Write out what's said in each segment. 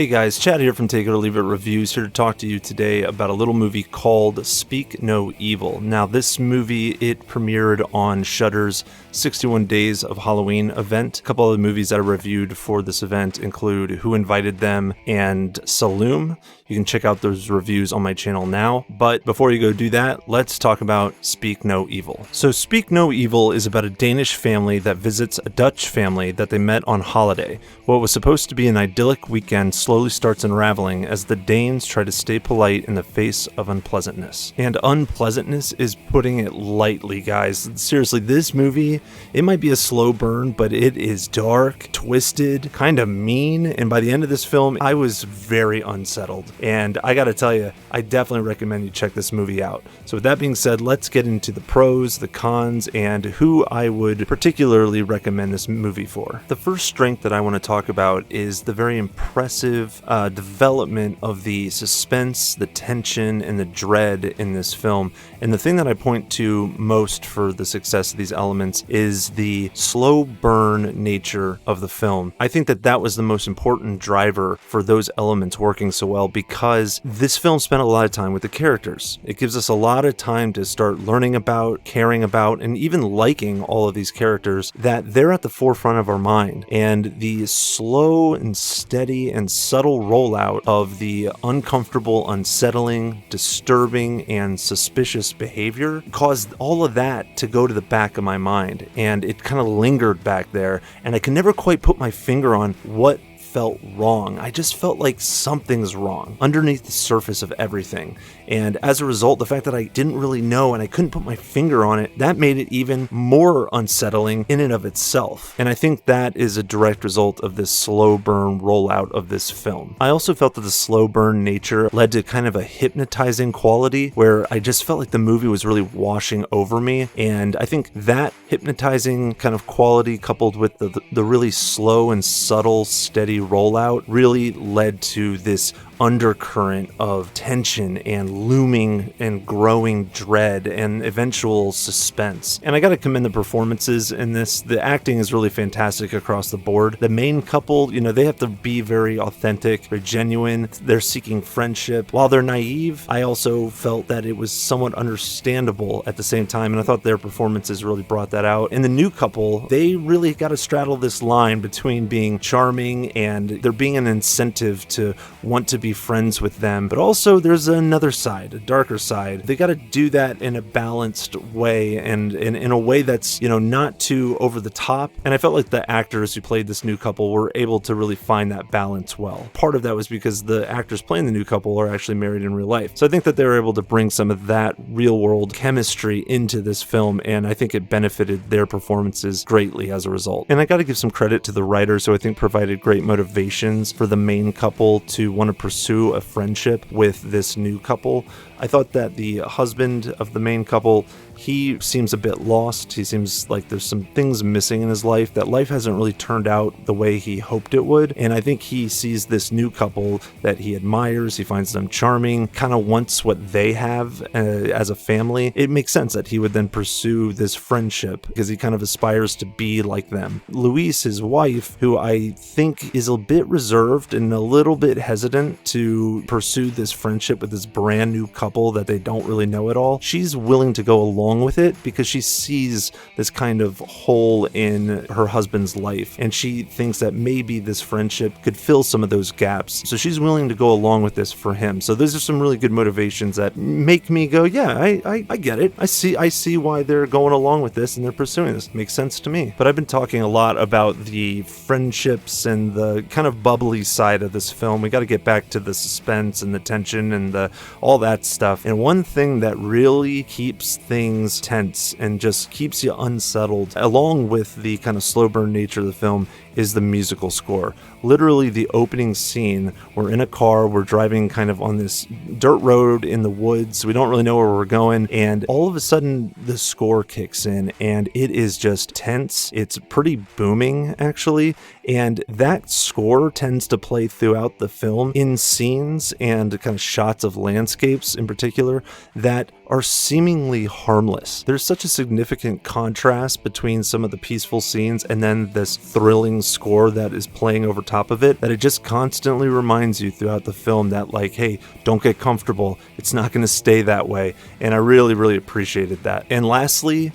Hey guys, Chad here from Take It or Leave It Reviews, here to talk to you today about a little movie called Speak No Evil. Now this movie, it premiered on Shudder's 61 Days of Halloween event. A couple of the movies that I reviewed for this event include Who Invited Them and Saloom. You can check out those reviews on my channel now, but before you go do that, let's talk about Speak No Evil. So Speak No Evil is about a Danish family that visits a Dutch family that they met on holiday. What was supposed to be an idyllic weekend slowly starts unraveling as the Danes try to stay polite in the face of unpleasantness. And unpleasantness is putting it lightly, guys. Seriously, this movie, it might be a slow burn, but it is dark, twisted, kind of mean, and by the end of this film, I was very unsettled. And I gotta tell you, I definitely recommend you check this movie out. So with that being said, let's get into the pros, the cons, and who I would particularly recommend this movie for. The first strength that I want to talk about is the very impressive development of the suspense, the tension, and the dread in this film. And the thing that I point to most for the success of these elements is the slow burn nature of the film. I think that that was the most important driver for those elements working so well, because this film spent a lot of time with the characters. It gives us a lot of time to start learning about, caring about, and even liking all of these characters, that they're at the forefront of our mind. And the slow and steady and subtle rollout of the uncomfortable, unsettling, disturbing, and suspicious behavior caused all of that to go to the back of my mind, and it kind of lingered back there, and I could never quite put my finger on what felt wrong. I just felt like something's wrong underneath the surface of everything. And as a result, the fact that I didn't really know and I couldn't put my finger on it, that made it even more unsettling in and of itself. And I think that is a direct result of this slow burn rollout of this film. I also felt that the slow burn nature led to kind of a hypnotizing quality where I just felt like the movie was really washing over me. And I think that hypnotizing kind of quality coupled with the really slow and subtle, steady rollout really led to this undercurrent of tension and looming and growing dread and eventual suspense. And I gotta commend the performances in this. The acting is really fantastic across the board. The main couple, you know, they have to be very authentic, very genuine. They're seeking friendship. While they're naive, I also felt that it was somewhat understandable at the same time, and I thought their performances really brought that out. And the new couple, they really gotta straddle this line between being charming and there being an incentive to want to be friends with them, but also there's another side, a darker side. They got to do that in a balanced way and in a way that's, you know, not too over the top. And I felt like the actors who played this new couple were able to really find that balance well. Part of that was because the actors playing the new couple are actually married in real life. So I think that they were able to bring some of that real world chemistry into this film, and I think it benefited their performances greatly as a result. And I got to give some credit to the writers, who I think provided great motivations for the main couple to want to pursue a friendship with this new couple. I thought that the husband of the main couple, he seems a bit lost. He seems like there's some things missing in his life, that life hasn't really turned out the way he hoped it would. And I think he sees this new couple that he admires, he finds them charming, kind of wants what they have as a family. It makes sense that he would then pursue this friendship because he kind of aspires to be like them. Louise, his wife, who I think is a bit reserved and a little bit hesitant to pursue this friendship with this brand new couple that they don't really know at all, she's willing to go along with it because she sees this kind of hole in her husband's life, and she thinks that maybe this friendship could fill some of those gaps. So she's willing to go along with this for him. So those are some really good motivations that make me go, yeah, I get it. I see why they're going along with this and they're pursuing this. Makes sense to me. But I've been talking a lot about the friendships and the kind of bubbly side of this film. We got to get back to the suspense and the tension and all that stuff. And one thing that really keeps things tense and just keeps you unsettled, along with the kind of slow burn nature of the film, is the musical score. Literally, the opening scene, we're in a car, we're driving kind of on this dirt road in the woods, we don't really know where we're going, and all of a sudden the score kicks in and it is just tense. It's pretty booming, actually, and that score tends to play throughout the film in scenes and kind of shots of landscapes in particular that are seemingly harmless. There's such a significant contrast between some of the peaceful scenes and then this thrilling score that is playing over top of it, that it just constantly reminds you throughout the film that, like, hey, don't get comfortable. It's not going to stay that way. And I really, really appreciated that. And lastly,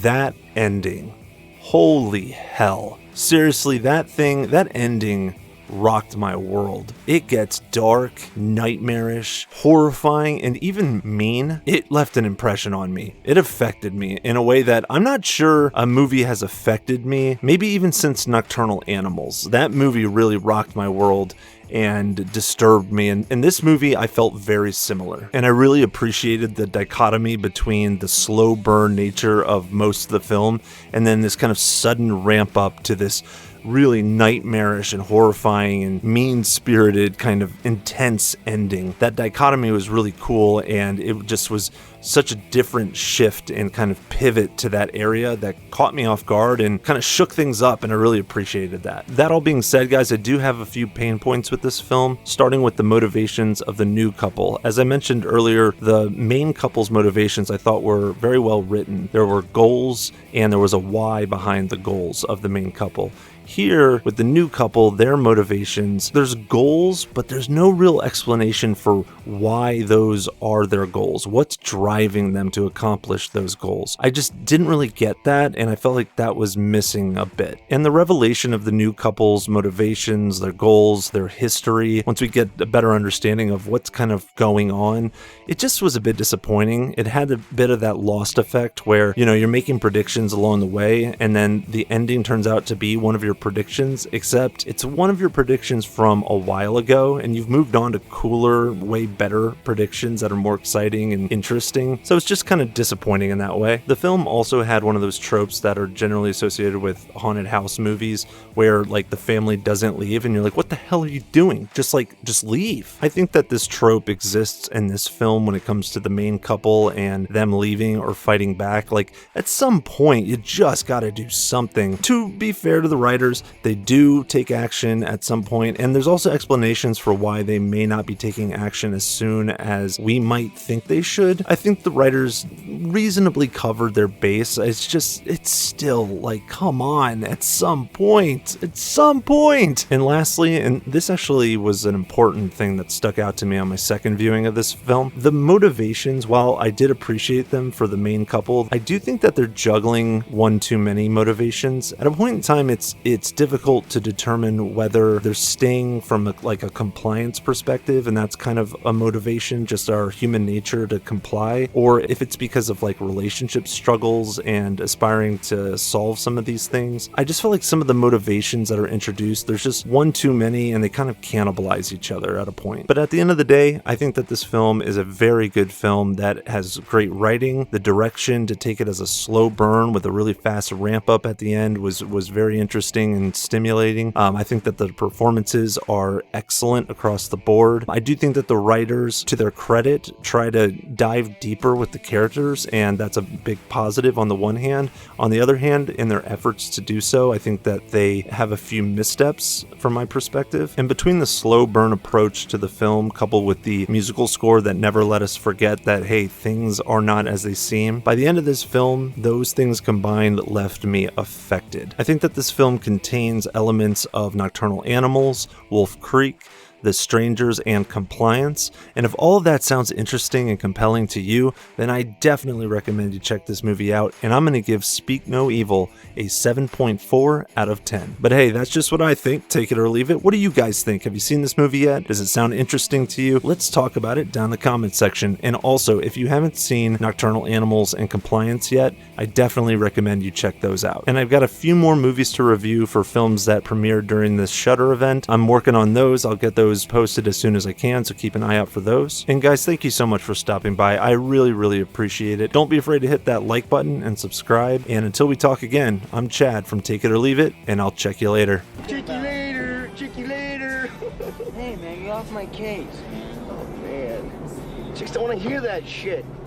that ending. Holy hell. Seriously, that ending rocked my world. It gets dark, nightmarish, horrifying, and even mean. It left an impression on me. It affected me in a way that I'm not sure a movie has affected me, maybe even since Nocturnal Animals. That movie really rocked my world and disturbed me, and in this movie I felt very similar. And I really appreciated the dichotomy between the slow burn nature of most of the film and then this kind of sudden ramp up to this really nightmarish and horrifying and mean-spirited kind of intense ending. That dichotomy was really cool, and it just was such a different shift and kind of pivot to that area that caught me off guard and kind of shook things up, and I really appreciated that. That all being said, guys, I do have a few pain points with this film, starting with the motivations of the new couple. As I mentioned earlier, the main couple's motivations I thought were very well written. There were goals, and there was a why behind the goals of the main couple. Here, with the new couple, their motivations, there's goals, but there's no real explanation for why those are their goals. What's driving them to accomplish those goals? I just didn't really get that, and I felt like that was missing a bit. And the revelation of the new couple's motivations, their goals, their history, once we get a better understanding of what's kind of going on, it just was a bit disappointing. It had a bit of that Lost effect where, you know, you're making predictions along the way, and then the ending turns out to be one of your predictions, except it's one of your predictions from a while ago, and you've moved on to cooler, way better predictions that are more exciting and interesting. So it's just kind of disappointing in that way. The film also had one of those tropes that are generally associated with haunted house movies where, like, the family doesn't leave and you're like, what the hell are you doing? Just leave. I think that this trope exists in this film when it comes to the main couple and them leaving or fighting back. Like, at some point, you just gotta do something. To be fair to the writers, they do take action at some point, and there's also explanations for why they may not be taking action as soon as we might think they should. I think the writers reasonably covered the's base. It's still like, come on, at some point. And lastly, and this actually was an important thing that stuck out to me on my second viewing of this film, the motivations, while I did appreciate them for the main couple, I do think that they're juggling one too many motivations. At a point in time, it's difficult to determine whether they're staying from a compliance perspective, and that's kind of a motivation, just our human nature to comply, or if it's because of like relationship struggles and aspiring to solve some of these things. I just feel like some of the motivations that are introduced, there's just one too many, and they kind of cannibalize each other at a point. But at the end of the day, I think that this film is a very good film that has great writing. The direction to take it as a slow burn with a really fast ramp up at the end was very interesting and stimulating. I think that the performances are excellent across the board. I do think that the writers, to their credit, try to dive deeper with the characters, and that's a big positive on the one hand. On the other hand, in their efforts to do so, I think that they have a few missteps from my perspective. And between the slow burn approach to the film, coupled with the musical score that never let us forget that, hey, things are not as they seem, by the end of this film, those things combined left me affected. I think that this film contains elements of Nocturnal Animals, Wolf Creek, The Strangers, and Compliance, and if all of that sounds interesting and compelling to you, then I definitely recommend you check this movie out, and I'm going to give Speak No Evil a 7.4 out of 10. But hey, that's just what I think. Take it or leave it. What do you guys think? Have you seen this movie yet? Does it sound interesting to you? Let's talk about it down in the comments section. And also, if you haven't seen Nocturnal Animals and Compliance yet, I definitely recommend you check those out. And I've got a few more movies to review for films that premiered during this Shudder event. I'm working on those. I'll get those posted as soon as I can, so keep an eye out for those. And guys, thank you so much for stopping by. I really appreciate it. Don't be afraid to hit that like button and subscribe. And until we talk again, I'm Chad from Take It or Leave It, and I'll check you later. Check you later. Hey man, get off my case. Oh man, chicks don't want to hear that shit.